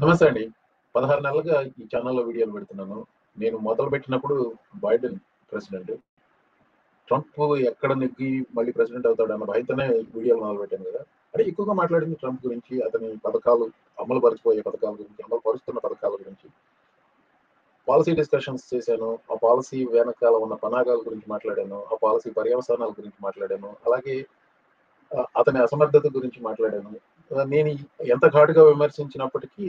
నమస్తే అండి. 16 నెలలుగా ఈ ఛానెల్‌లో వీడియోలు పెడుతున్నాను. నేను మొదలుపెట్టినప్పుడు బైడెన్ ప్రెసిడెంట్. ట్రంప్ ఎక్కడ నెగ్గి మళ్ళీ ప్రెసిడెంట్ అవుతాడన్న భయంతోనే వీడియోలు మొదలుపెట్టాను గదా! అంటే ఎక్కువగా మాట్లాడింది ట్రంప్ గురించి, అతని పథకాలు, అమలు పరచబోయే పథకాల గురించి, అమలు పరుస్తున్న పథకాల గురించి. పాలిసీ డిస్కషన్స్ చేశాను. ఆ పాలిసీ వెనకాల ఉన్న పన్నాగాల గురించి మాట్లాడాను. ఆ పాలిసీ పర్యవసానాల గురించి మాట్లాడాను. అలాగే అతని అసమర్థత గురించి మాట్లాడాను. నేను ఎంత ఘాటుగా విమర్శించినప్పటికీ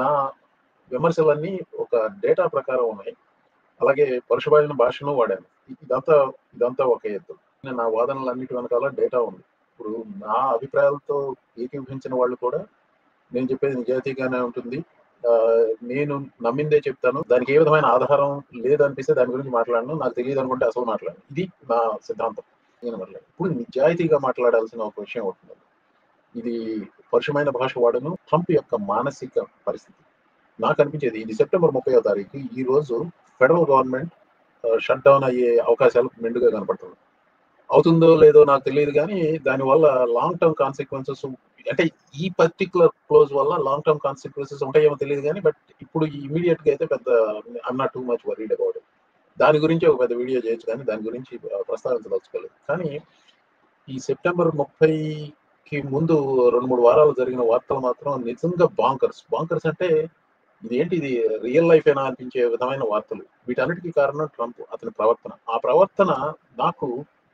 నా విమర్శలన్నీ ఒక డేటా ప్రకారం ఉన్నాయి. అలాగే పరుషమైన భాషను వాడాను. ఇదంతా ఇదంతా ఒక ఎత్తు. నా వాదనలన్నిటి వెనకాల డేటా ఉంది. ఇప్పుడు నా అభిప్రాయాలతో ఏకీభవించిన వాళ్ళు కూడా నేను చెప్పేది నిజాయితీగానే ఉంటుంది. నేను నమ్మిందే చెప్తాను. దానికి ఏ విధమైన ఆధారం లేదనిపిస్తే దాని గురించి మాట్లాడను. నాకు తెలియదనుకుంటే అసలు మాట్లాడను. ఇది నా సిద్ధాంతం. నేను మాట్లాడను. ఇప్పుడు నిజాయితీగా మాట్లాడాల్సిన ఒక విషయం అవుతుంది. ఇది పరుషమైన భాష వాడను. ట్రంప్ యొక్క మానసిక పరిస్థితి. నాకనిపించేది ఇది సెప్టెంబర్ 30వ తారీఖు ఈ రోజు ఫెడరల్ గవర్నమెంట్ షట్ డౌన్ అయ్యే అవకాశాలు మెండుగా కనపడుతుంది. అవుతుందో లేదో నాకు తెలియదు గానీ, దానివల్ల లాంగ్ టర్మ్ కాన్సిక్వెన్సెస్ అంటే ఈ పర్టిక్యులర్ క్లోజ్ వల్ల లాంగ్ టర్మ్ కాన్సిక్వెన్సెస్ ఉంటాయేమో తెలియదు గానీ, బట్ ఇప్పుడు ఇమ్మీడియేట్‌గా అయితే పెద్ద I'm not too much worried about it. దాని గురించి ఒక పెద్ద వీడియో చేయొచ్చు కానీ, దాని గురించి ప్రస్తావించదలుచుకోలేదు. కానీ ఈ సెప్టెంబర్ 30కి ముందు 2, 3 వారాలు జరిగిన వార్తలు మాత్రం నిజంగా బాంకర్స్. బాంకర్స్ అంటే ఇది రియల్ లైఫేనా అనిపించే విధమైన వార్తలు. వీటన్నిటికి కారణం ట్రంప్. అతని ప్రవర్తన. ఆ ప్రవర్తన నాకు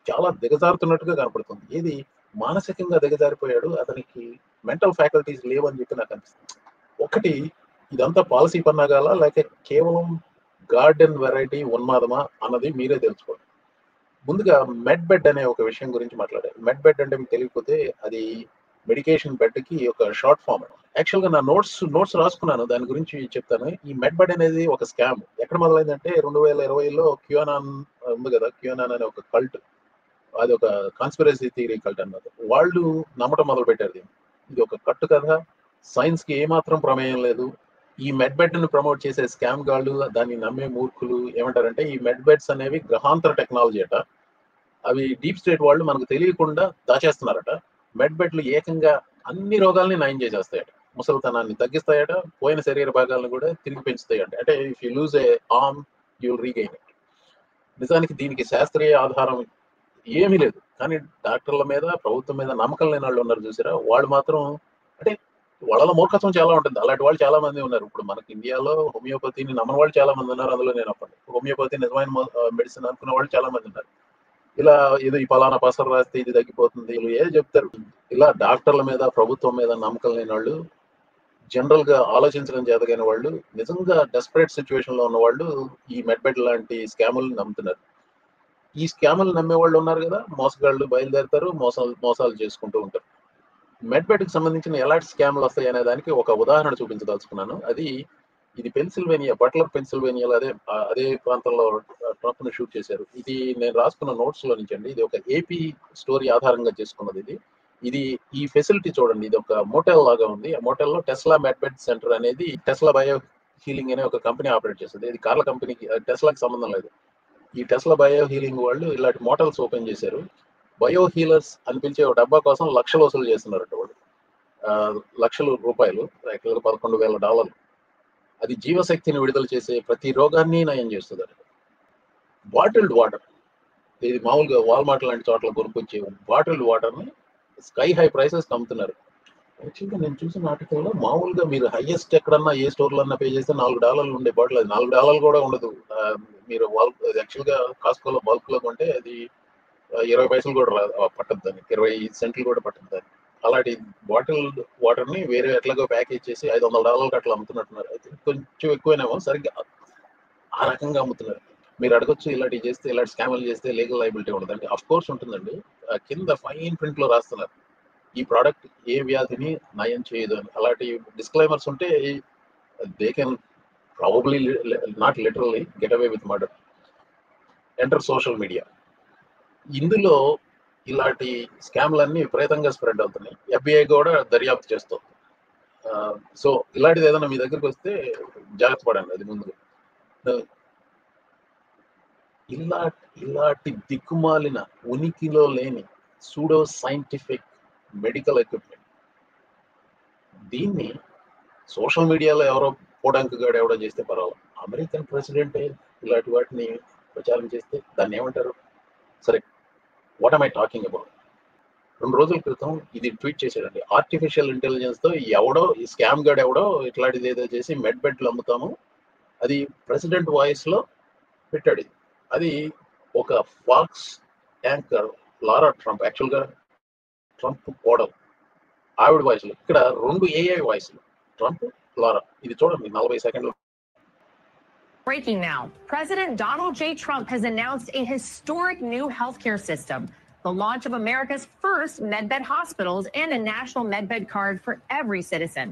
చాలా దిగజారుతున్నట్టుగా కనపడుతుంది. ఏది మానసికంగా దిగజారిపోయాడు. అతనికి మెంటల్ ఫ్యాకల్టీస్ లేవని చెప్పి నాకు అనిపిస్తుంది. ఒకటి ఇదంతా పాలసీ పన్నాగాలా? లేక కేవలం గార్డెన్ వెరైటీ ఉన్మాదమా అన్నది మీరే తెలుసుకోండి. ముందుగా మెడ్ బెడ్ అనే ఒక విషయం గురించి మాట్లాడారు. మెడ్ బెడ్ అంటే మీకు తెలియకపోతే అది మెడికేషన్ బెడ్‌కి ఒక షార్ట్ ఫార్మ్. యాక్చువల్‌గా నా నోట్స్ రాసుకున్నాను. దాని గురించి చెప్తాను. ఈ మెడ్ బెడ్ అనేది ఒక స్కామ్. ఎక్కడ మొదలైందంటే 2020లో క్యూనాన్ ఉంది గదా! క్యూనాన్ అనే ఒక కల్ట్. అదొక కాన్స్పిరసీ థియరీ కల్ట్ అన్నమాట. వాళ్ళు నమ్మటం మొదలుపెట్టారు దీన్ని. ఇది ఒక కట్టు కథ. సైన్స్‌కి ఏమాత్రం ప్రమేయం లేదు. ఈ మెడ్ బెడ్‌ని ప్రమోట్ చేసే స్కామ్ గాళ్ళు, దాన్ని నమ్మే మూర్ఖులు ఏమంటారంటే ఈ మెడ్ బెడ్స్ అనేవి గ్రహాంతర టెక్నాలజీ అట. అవి డీప్ స్టేట్ వాళ్ళు మనకు తెలియకుండా దాచేస్తున్నారట. మెడ్ బెడ్లు ఏకంగా అన్ని రోగాల్ని నయం చేసేస్తాయట. ముసలితనాన్ని తగ్గిస్తాయట. పోయిన శరీర భాగాలను కూడా తిరిగి పెంచుతాయట. అంటే if you lose A arm you will regain it. నిజానికి దీనికి శాస్త్రీయ ఆధారం ఏమీ లేదు. కానీ డాక్టర్ల మీద, ప్రభుత్వం మీద నమ్మకం లేని వాళ్ళు ఉన్నారు చూసారా? వాళ్ళు మాత్రం అంటే వాళ్ళలో మూర్ఖత్వం చాలా ఉంటుంది. అలాంటి వాళ్ళు చాలా మంది ఉన్నారు. ఇప్పుడు మనకి ఇండియాలో హోమియోపతిని నమ్మని వాళ్ళు చాలా మంది ఉన్నారు. అందులో నేను ఒకడిని. హోమియోపతి నిజమైన మెడిసిన్ అనుకునే వాళ్ళు చాలా మంది ఉన్నారు. ఇలా ఏదో ఈ పలానా పసరు రాస్తే ఇది తగ్గిపోతుంది. వీళ్ళు ఏదో చెప్తారు. ఇలా డాక్టర్ల మీద, ప్రభుత్వం మీద నమ్మకం లేనోళ్ళు, జనరల్‌గా ఆలోచించడం చేతగాని వాళ్ళు, నిజంగా డెస్పరేట్ సిట్యుయేషన్‌లో ఉన్నవాళ్ళు ఈ మెడ్‌బెడ్ లాంటి స్కాముల్ని నమ్ముతున్నారు. ఈ స్కాములు నమ్మేవాళ్ళు ఉన్నారు గదా! మోసగాళ్ళు బయలుదేరుతారు. మోసాలు చేసుకుంటూ ఉంటారు. మెడ్‌బెడ్‌కి సంబంధించిన ఎలాంటి స్కామ్‌లొస్తాయి అనే దానికి ఒక ఉదాహరణ చూపించదలుచుకున్నాను. ఇది పెన్సిల్వేనియా, బట్లర్ పెన్సిల్వేనియాలో అదే ప్రాంతంలో ట్రంప్‌ని షూట్ చేశారు. ఇది నేను రాసుకున్న నోట్స్‌లో నుంచండి. ఇది ఒక ఏపీ స్టోరీ ఆధారంగా చేసుకున్నది ఇది. ఇది ఈ ఫెసిలిటీ చూడండి. ఇది ఒక మోటెల్ లాగా ఉంది. ఆ మోటెల్‌లో టెస్లా మెడ్‌బెడ్ సెంటర్ అనేది టెస్లా బయో హీలింగ్ అనే ఒక కంపెనీ ఆపరేట్ చేస్తది. ఇది కార్ల కంపెనీకి టెస్లాకి సంబంధం లేదు. ఈ టెస్లా బయో హీలింగ్ వాళ్ళు ఇలాంటి మోటల్స్ ఓపెన్ చేశారు. బయో హీలర్స్ అని పిలిచే ఒక డబ్బా కోసం లక్షలు వసూలు చేస్తున్నారట వాళ్ళు. లక్షల రూపాయలు యాక్చువల్‌గా $11,000. అది జీవశక్తిని విడుదల చేసే ప్రతి రోగాన్ని నయం చేస్తదట. బాటిల్డ్ వాటర్ ఇది మామూలుగా వాల్మార్ట్ లాంటి చోట్ల కొనుక్కొచ్చే బాటిల్డ్ వాటర్‌ని స్కై హై ప్రైసెస్‌కి అమ్ముతున్నారు. యాక్చువల్‌గా నేను చూసిన ఆర్టికల్‌లో మామూలుగా మీరు హైయెస్ట్ ఎక్కడన్నా ఏ స్టోర్‌లో అన్నా పే చేస్తే $4 ఉండే బాటిల్ అది $4 కూడా ఉండదు. మీరు యాక్చువల్‌గా కాస్ట్‌కోలో బల్క్‌లో కొంటే అది 20 పైసలు కూడా పట్టదు దానికి. 20 సెంట్లు కూడా పట్టదు దానికి. అలాంటి బాటిల్ వాటర్‌ని వేరే ఎట్లాగో ప్యాకేజ్ చేసి $500కి అట్లా అమ్ముతున్నట్టున్నారు. అయితే కొంచెం ఎక్కువేనేమో సరిగ్గా ఆ రకంగా అమ్ముతున్నారు. మీరు అడగొచ్చు ఇలాంటివి చేస్తే ఇలాంటి స్కామ్‌లు చేస్తే లీగల్ లయబిలిటీ ఉండదంటే ఆఫ్‌కోర్స్ ఉంటుందండి. కింద ఫైన్ ప్రింట్‌లో రాస్తున్నారు. ఈ ప్రొడక్ట్ ఏ వ్యాధిని నయం చేయదు అని. అలాంటి డిస్క్లైమర్స్ ఉంటే they can probably not literally get away with murder. Enter social media. ఇందులో ఇలాంటి స్కామ్‌లన్నీ విపరీతంగా స్ప్రెడ్ అవుతున్నాయి. ఎఫ్‌బీఐ కూడా దర్యాప్తు చేస్తోంది. సో, ఇలాంటిది ఏదైనా మీ దగ్గరికొస్తే జాగ్రత్త పడండి అది ముందు. ఆహ్, ఇలాంటి దిక్కుమాలిన ఉనికిలో లేని సూడో సైంటిఫిక్ మెడికల్ ఎక్విప్‌మెంట్ దీన్ని సోషల్ మీడియాలో ఎవరో పోవడానికి ఎవడో చేస్తే పర్వాలేదు. అమెరికన్ ప్రెసిడెంటే ఇలాంటి వాటిని ప్రచారం చేస్తే దాన్ని ఏమంటారు? సరే, what am I talking about? 2 రోజుల క్రితం ఇది ట్వీట్ చేశాడండి. ఆర్టిఫిషియల్ ఇంటెలిజెన్స్‌తో ఎవడో ఈ స్కామ్ గాడు ఎవడో ఇట్లాంటిది ఏదో చేసి మెడ్ బెడ్లు అమ్ముతాము. అది ప్రెసిడెంట్ వాయిస్‌లో పెట్టాడు. అది ఒక ఫాక్స్ యాంకర్ లారా ట్రంప్, యాక్చువల్‌గా ట్రంప్ కోడలు, ఆవిడ వాయిస్‌లో. ఇక్కడ 2 ఏఐ వాయిస్‌లు, ట్రంప్, లారా. ఇది చూడండి 40 సెకండ్లు. Breaking now, President Donald J. Trump has announced a historic new healthcare system, the launch of America's first MedBed hospitals and a national MedBed card for every citizen.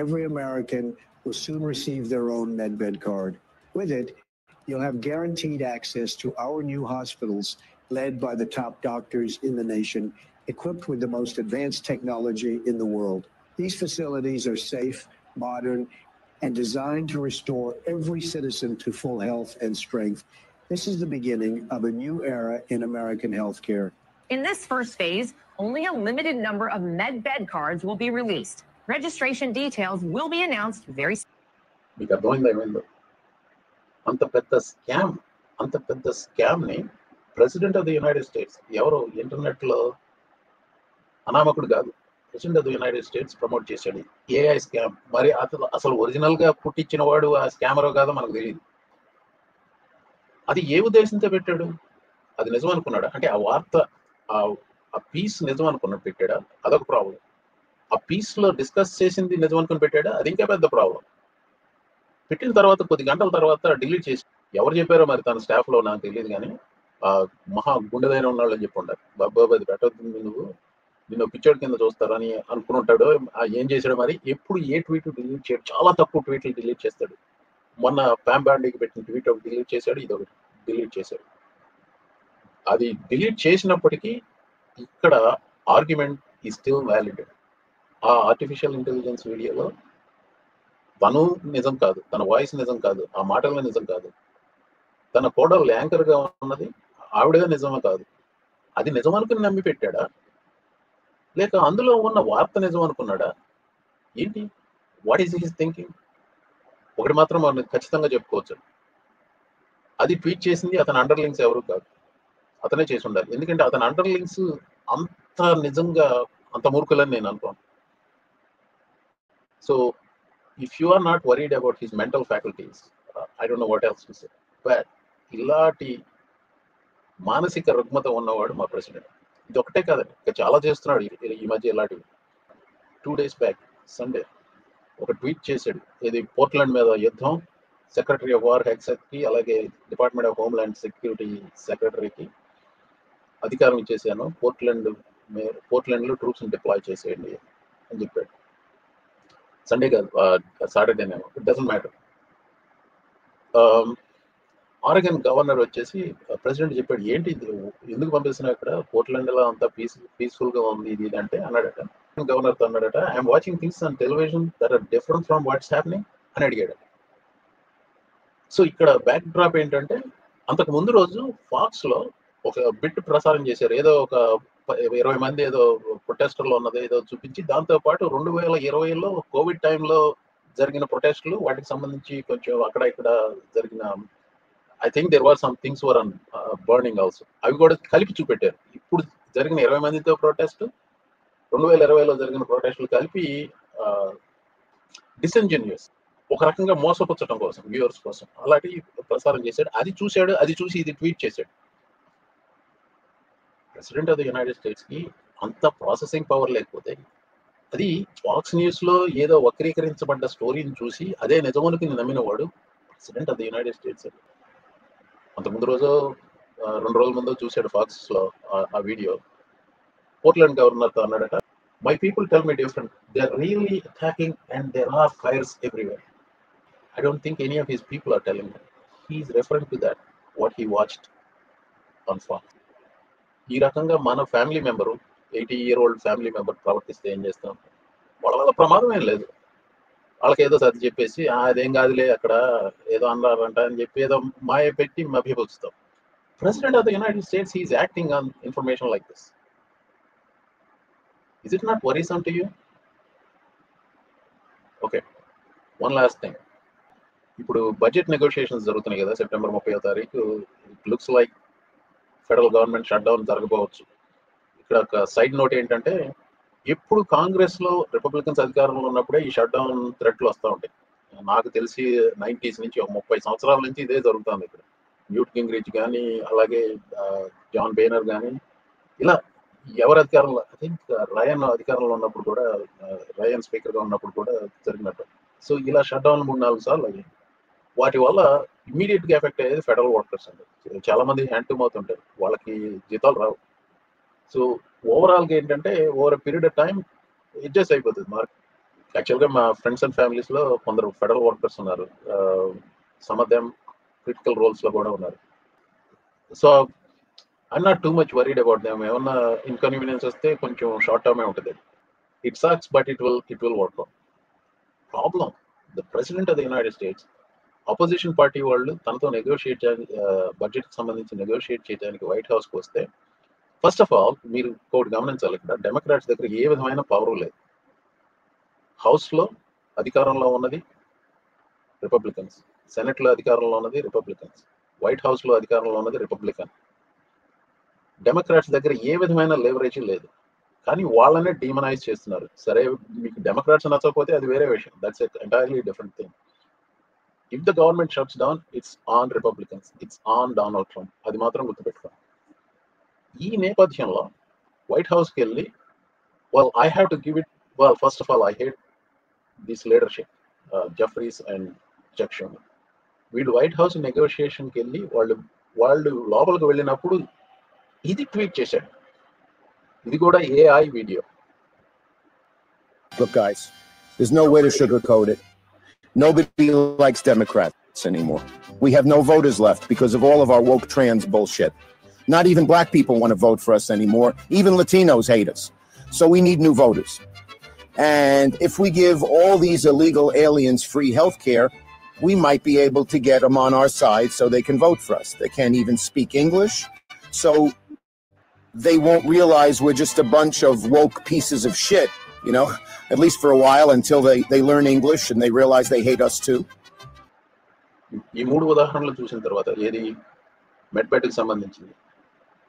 Every American will soon receive their own MedBed card. With it, you'll have guaranteed access to our new hospitals led by the top doctors in the nation, equipped with the most advanced technology in the world. These facilities are safe, modern, and designed to restore every citizen to full health and strength. This is the beginning of a new era in American healthcare. In this first phase, only a limited number of MedBed cards will be released. Registration details will be announced very soon. మీకు అర్థమైందా ఏమైందో? అంత పెద్ద స్కామ్ని president of the United States, ఎవరు ఇంటర్నెట్లో అనామకుడు కాదు, president of the United States promote చేశాడు ఏఐ స్కామ్. మరి అసలు ఒరిజినల్గా పుట్టించిన వాడు ఆ స్కామరో కాదో మనకు తెలియదు. అది ఏ ఉద్దేశంతో పెట్టాడు? అది నిజం అనుకున్నాడా? అంటే ఆ వార్త, ఆ పీస్ నిజం అనుకున్నట్టు పెట్టాడా? అదొక ప్రాబ్లం. ఆ పీస్లో డిస్కస్ చేసింది నిజం అనుకుని పెట్టాడా? అది ఇంకా పెద్ద ప్రాబ్లం. పెట్టిన తర్వాత కొద్ది గంటల తర్వాత డిలీట్ చేసి, ఎవరు చెప్పారో మరి తన స్టాఫ్లో నాకు తెలియదు, కానీ ఆ మహా గుండెదైన ఉన్నాళ్ళని చెప్పి ఉంటారు, బాబాబు అది పెట్టొద్దు, నిన్ను పిచ్చోడి కింద చూస్తారని అనుకుని ఉంటాడు. ఏం చేశాడు మరి? ఎప్పుడు ఏ ట్వీట్ డిలీట్ చేయడు, చాలా తక్కువ ట్వీట్లు డిలీట్ చేస్తాడు. మొన్న ప్యామ్ బాండీకి పెట్టిన ట్వీట్ ఒకటి డిలీట్ చేశాడు, ఇది ఒకటి డిలీట్ చేశాడు. అది డిలీట్ చేసినప్పటికీ ఇక్కడ ఆర్గ్యుమెంట్ ఈ స్టిల్ వ్యాలిడ్. ఆ ఆర్టిఫిషియల్ ఇంటెలిజెన్స్ వీడియోలో తను నిజం కాదు, తన వాయిస్ నిజం కాదు, ఆ మాటల్లో నిజం కాదు, తన కోడలు యాంకర్గా ఉన్నది ఆవిడగా నిజమే కాదు. అది నిజం అనుకుని నమ్మి పెట్టాడా, లేక అందులో ఉన్న వార్త నిజం అనుకున్నాడా? ఏంటి? What is his thinking? ఒకటి మాత్రం మనం ఖచ్చితంగా చెప్పుకోవచ్చు, అది ట్వీట్ చేసింది అతని అండర్లింక్స్ ఎవరు కాదు, అతనే చేసి ఉండాలి. ఎందుకంటే అతని అండర్లింక్స్ అంత నిజంగా అంత మూర్ఖులని నేను అనుకోను. So if you are not worried about his mental faculties, I don't know what else to say. But ఇలాంటి మానసిక రుగ్మత ఉన్నవాడు మా ప్రెసిడెంట్. ఇది ఒకటే కాదండి, ఇంకా చాలా చేస్తున్నాడు ఈ మధ్య ఇలాంటివి. 2 days బ్యాక్ సండే ఒక ట్వీట్ చేశాడు, ఇది పోర్ట్లాండ్ మీద యుద్ధం, సెక్రటరీ ఆఫ్ వార్ హెక్సెట్కి అలాగే డిపార్ట్మెంట్ ఆఫ్ హోమ్ల్యాండ్ సెక్యూరిటీ సెక్రటరీకి అధికారం ఇచ్చేసాను, పోర్ట్లాండ్లో ట్రూప్స్ని డిప్లాయ్ చేసేయండి అని చెప్పాడు. సండే కాదు, సాటర్డేనేమో, it doesn't matter. Oregon governor వచ్చేసి ప్రెసిడెంట్ చెప్పాడు, ఏంటి ఎందుకు పంపిస్తున్నావు ఇక్కడ, పోర్ట్లాండ్లో అంతా పీస్ఫుల్గా ఉంది ఇది అంటే అన్నాడట. గవర్నర్తో అన్నాడట, I'm watching things on television that are different from what's happening అని అడిగాడు. సో ఇక్కడ బ్యాక్ డ్రాప్ ఏంటంటే, అంతకు ముందు రోజు ఫాక్స్లో ఒక బిట్ ప్రసారం చేశారు, ఏదో ఒక 20 మంది ఏదో ప్రొటెస్టర్లు ఉన్నది ఏదో చూపించి, దాంతోపాటు 2020లో కోవిడ్ టైంలో జరిగిన ప్రొటెస్టులు, వాటికి సంబంధించి కొంచెం అక్కడ ఇక్కడ జరిగిన, I think there were some things were on burning also, అవి కూడా కలిపి చూపెట్టారు. ఇప్పుడు జరిగిన 20 మందితో ప్రొటెస్ట్, 2020లో జరిగిన ప్రొటెస్టులు కలిపి డిసెంజన్యూస్, ఒక రకంగా మోసపుచ్చటం కోసం, వ్యూవర్స్ కోసం అలాంటి ప్రసారం చేశాడు. అది చూశాడు, అది చూసి ఇది ట్వీట్ చేశాడు. ప్రెసిడెంట్ ఆఫ్ ది యునైటెడ్ స్టేట్స్కి అంత ప్రాసెసింగ్ పవర్ లేకపోతే, అది ఫాక్స్ న్యూస్లో ఏదో వక్రీకరించబడ్డ స్టోరీని చూసి అదే నిజమనుకి నమ్మిన వాడు president of the United states. అంతకుముందు రోజు 2 రోజుల ముందు చూశాడు ఫాక్స్లో ఆ వీడియో. పోర్ట్లాండ్ గవర్నర్తో అన్నాడట, my people tell me different, they are really attacking and there are fires everywhere. I don't think any of his people are telling that. He is referring to that what he watched on Fox. ఈ రకంగా మన family member, 80-year-old family member ప్రవర్తిస్తే ఏం చేస్తాం? వాళ్ళ వల్ల ప్రమాదం ఏం లేదు, వాళ్ళకి ఏదో సర్ది చెప్పేసి అదేం కాదులే అక్కడ ఏదో అన్నారంట అని చెప్పి ఏదో మాయ పెట్టి మభ్యపరుస్తాం. President of the United States is acting on information like this. Is it not worrisome to you? Okay, one last thing, ఇప్పుడు బడ్జెట్ నెగోషియేషన్స్ జరుగుతున్నాయి కదా, సెప్టెంబర్ 30వ తారీఖు. It looks like federal government shut down జరగబోవచ్చు. ఇక్కడ ఒక side note ఏంటంటే, ఎప్పుడు కాంగ్రెస్ లో రిపబ్లికన్స్ అధికారంలో ఉన్నప్పుడే ఈ షట్ డౌన్ థ్రెట్లు వస్తూ ఉంటాయి. నాకు తెలిసి 90s నుంచి ఒక 30 సంవత్సరాల నుంచి ఇదే జరుగుతుంది. ఇక్కడ న్యూట్ గింగ్రిచ్ కానీ, అలాగే జాన్ బేనర్ కానీ, ఇలా ఎవరు అధికారంలో, ఐ థింక్ రయన్ అధికారంలో ఉన్నప్పుడు కూడా, రయన్ స్పీకర్ గా ఉన్నప్పుడు కూడా జరిగినట్టు. సో ఇలా షట్ డౌన్ 3-4 సార్లు అయ్యాయి. వాటి వల్ల ఇమీడియట్ గా ఎఫెక్ట్ అయ్యేది ఫెడరల్ వర్కర్స్ అండి. చాలా మంది హ్యాండ్ టు మౌత్ ఉంటారు, వాళ్ళకి జీతాలు రావు. సో ఓవరాల్ గా ఏంటంటే, over period of time adjust అయిపోతుంది మార్కెట్. యాక్చువల్ గా మా ఫ్రెండ్స్ అండ్ ఫ్యామిలీస్ లో కొందరు ఫెడరల్ వర్కర్స్ ఉన్నారు, some of them critical roles లో కూడా ఉన్నారు. So I'm not too much worried about them. ఏమన్నా ఇన్కన్వీనియన్స్ వస్తే కొంచెం షార్ట్ టర్మే ఉంటుంది. It sucks but it will work out. Problem, the president of the United States, opposition party వాళ్ళు తనతో నెగోషియేట్ బడ్జెట్ సంబంధించి నెగోషియేట్ చేయడానికి వైట్ హౌస్కి వస్తే, ఫస్ట్ ఆఫ్ ఆల్ మీరు ఒకటి గమనించాలి, ఇక్కడ డెమోక్రాట్స్ దగ్గర ఏ విధమైన పవర్ లేదు. హౌస్లో అధికారంలో ఉన్నది రిపబ్లికన్స్, సెనెట్లో అధికారంలో ఉన్నది రిపబ్లికన్స్, వైట్ హౌస్లో అధికారంలో ఉన్నది రిపబ్లికన్. డెమోక్రాట్స్ దగ్గర ఏ విధమైన లెవరేజ్ లేదు, కానీ వాళ్ళనే డీమనైజ్ చేస్తున్నారు. సరే, మీకు డెమోక్రాట్స్ నచ్చకపోతే అది వేరే విషయం, that's entirely different thing. If the government shuts down, it's on Republicans, it's on Donald Trump. అది మాత్రం గుర్తుపెట్టుకోండి. ఈ నేపథ్యంలో వైట్ హౌస్కి వెళ్ళి, well, I have to give it, well, first of all, I hate this leadership, Jeffries and Chuck Schumer. వీళ్ళు white house నెగోషియేషన్కి వెళ్ళి వాళ్ళు లోపలికి వెళ్ళినప్పుడు ఇది ట్వీట్ చేశాడు. ఇది కూడా AI video. Look, guys, there's no way to sugarcoat it. Nobody likes Democrats anymore. We have no voters left because of all of our woke trans bullshit. Not even black people want to vote for us anymore. Even Latinos hate us. So we need new voters. And if we give all these illegal aliens free health care, we might be able to get them on our side so they can vote for us. They can't even speak English, so they won't realize we're just a bunch of woke pieces of shit, you know, at least for a while until they learn English and they realize they hate us too. ఈ మూడు ఉదాహరణలు చూసిన తర్వాత ఏది మెడ్బెడ్కి సంబంధించింది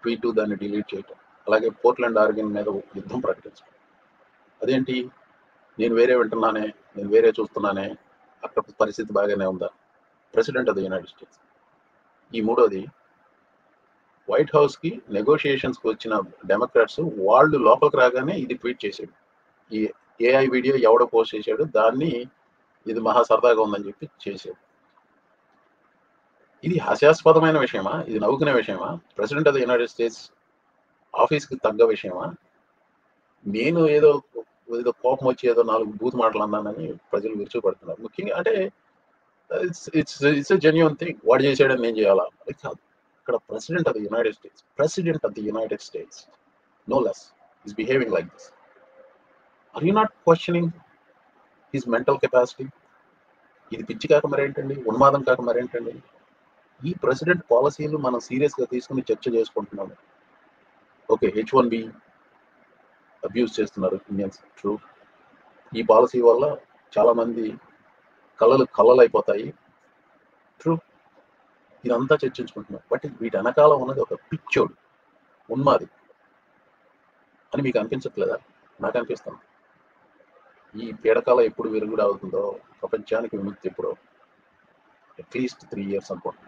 tweet దాన్ని delete చేయటం, అలాగే పోర్ట్లాండ్ ఆర్గన్ మీద యుద్ధం ప్రకటించడం. అదేంటి, నేను వేరే వింటున్నానే, నేను వేరే చూస్తున్నానే, అక్కడ పరిస్థితి బాగానే ఉందా? President of the United states. ఈ మూడోది, వైట్ హౌస్కి నెగోషియేషన్స్కి వచ్చిన డెమోక్రాట్స్ వాళ్ళు లోపలికి రాగానే ఇది ట్వీట్ చేశాడు. ఈ AI వీడియో ఎవడో పోస్ట్ చేశాడు, దాన్ని ఇది మహా సరదాగా ఉందని చెప్పి చేశాడు. ఇది హాస్యాస్పదమైన విషయమా? ఇది నవ్వుకునే విషయమా? President of the United states ఆఫీస్కి తగ్గ విషయమా? నేను ఏదో కోపం వచ్చి ఏదో 4 బూత్ మాటలు అన్నానని ప్రజలు విరుచుపడుతున్నారు. ముఖ్యంగా అంటే ఇట్స్ జెన్యూన్ థింగ్. వాడు చేసాడని నేను చేయాలా? కాదు. ఇక్కడ president of the United States no less is behaving like this. Are you not questioning his mental capacity? ఇది పిచ్చి కాక మరేంటండి, ఉన్మాదం కాక మరేంటండి? ఈ ప్రెసిడెంట్ పాలసీలు మనం సీరియస్గా తీసుకుని చర్చ చేసుకుంటున్నాము. ఓకే, H1B అబ్యూస్ చేస్తున్నారు ఇండియన్స్, ట్రూ. ఈ పాలసీ వల్ల చాలా మంది కళ్ళలు అయిపోతాయి, ట్రూ. ఇదంతా చర్చించుకుంటున్నాం. బట్ వీటి వెనకాల ఉన్నది ఒక పిచ్చోడు, ఉన్మాది అని మీకు అనిపించట్లేదా? నాకు అనిపిస్తుంది. ఈ పీడకాల ఎప్పుడు విరుగుడు అవుతుందో, ప్రపంచానికి విముక్తి ఎప్పుడో, అట్లీస్ట్ 3 years అనుకోండి.